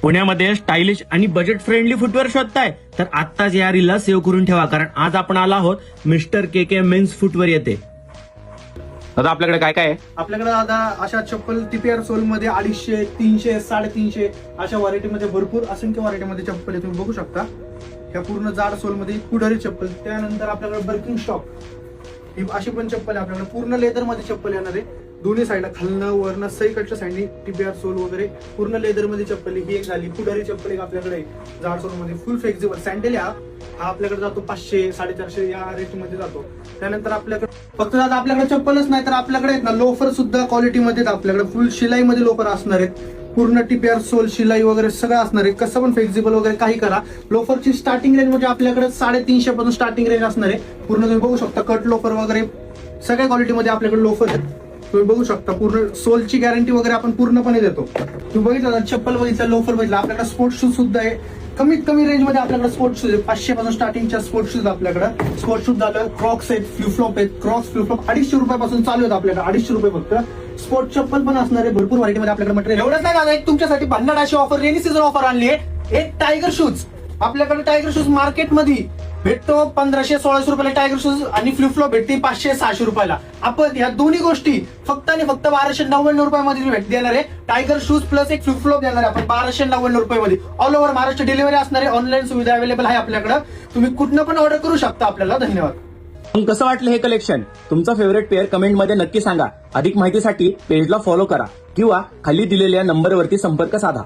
पुण्यामध्ये स्टायलिश आणि budget friendly footwear शोधताय तर आत्ताच या रीलला सेव्ह करून ठेवा, कारण आज आपण आलो आहोत मिस्टर के मेन्स फुटवेअर येथे. दादा आपल्याकडे काय काय आहे? आपल्याकडे दादा अशा चप्पल टीपीआर सोल मध्ये 250, 300, 350 अशा व्हरायटीमध्ये भरपूर असंख्य व्हरायटीमध्ये चप्पल आहे, तुम्ही बघू शकता. ह्या पूर्ण जाड सोल मध्ये पुढारी चप्पल. त्यानंतर आपल्याकडे बर्किंग स्टॉक ही अशी पण चप्पल आहे. आपल्याकडे पूर्ण लेदर मध्ये चप्पल येणार आहे. दोन्ही साईडला खालनं वरनं सईकडच्या साईडनी टीपीआर सोल वगैरे पूर्ण लेदर मध्ये चप्पल ही एक झाली. पुढारी चप्पल एक आपल्याकडे जाड सोल मध्ये फुल फ्लेक्झिबल सँडल हा आपल्याकडे जातो 500, 450 या रेट मध्ये जातो. त्यानंतर आपल्याकडे फक्त दादा आपल्याकडे चप्पलच नाही तर आपल्याकडे ना लोफर सुद्धा क्वालिटी मध्ये आपल्याकडे फुल शिलाई मध्ये लोफर असणार आहेत. पूर्ण टीपीआर सोल शिलाई वगैरे सगळं असणार आहे. कसं पण फ्लेक्झिबल वगैरे काही करा. लोफरची स्टार्टिंग रेंज म्हणजे आपल्याकडे 350 पासून स्टार्टिंग रेंज असणार आहे. पूर्ण तुम्ही बघू शकता कट लोफर वगैरे सगळ्या क्वालिटी मध्ये आपल्याकडे लोफर आहेत. तुम्ही बघू शकता पूर्ण सोलची गॅरंटी वगैरे आपण पूर्णपणे देतो. तुम्ही बघितलं चप्पल बघितलं, लोफर बघितलं, आपल्याकडे स्पोर्ट्स शूज सुद्धा आहे. कमीत कमी रेंज मध्ये आपल्याकडे स्पोर्ट्स शूज आहे. 500 पासून स्टार्टिंगच्या स्पोर्ट्स शूज आपल्याकडे. स्पोर्ट्स शूज झालं, क्रॉक्स आहेत, फ्लिपफ्लॉप आहेत. क्रॉक्स फ्लिपफ्लॉप 250 रुपयापासून चालू आहेत आपल्याकडे. 250 रुपये फक्त. स्पोर्ट्स चप्पल पण असणार आहे. भरपूर व्हरायटी मध्ये आपल्याकडे मटेरियल. एवढंच नाही का, एक तुमच्यासाठी भन्नाट अशी ऑफर, रेनी सीझन ऑफर आणली आहे. एक टायगर शूज आपल्याकडे. टायगर शूज मार्केटमध्ये भेटतो 1500-1600 रुपयाला टायगर शूज आणि फ्लिपफ्लॉप भेटते 500-600 रुपयाला. आपण या दोन्ही गोष्टी फक्त आणि फक्त 1299 रुपयामध्ये भेट देणार आहे. टायगर शूज प्लस एक फ्लिपफ्लॉप देणार आहे आपण 1299 रुपयामध्ये. ऑल ओव्हर महाराष्ट्र डिलिव्हरी असणार आहे. ऑनलाईन सुविधा अवेलेबल आहे आपल्याकडे. तुम्ही कुठनं पण ऑर्डर करू शकता. आपल्याला धन्यवाद. मग कसं वाटलं हे कलेक्शन? तुमचा फेवरेट पेअर कमेंटमध्ये नक्की सांगा. अधिक माहितीसाठी पेजला फॉलो करा किंवा खाली दिलेल्या नंबरवरती संपर्क साधा.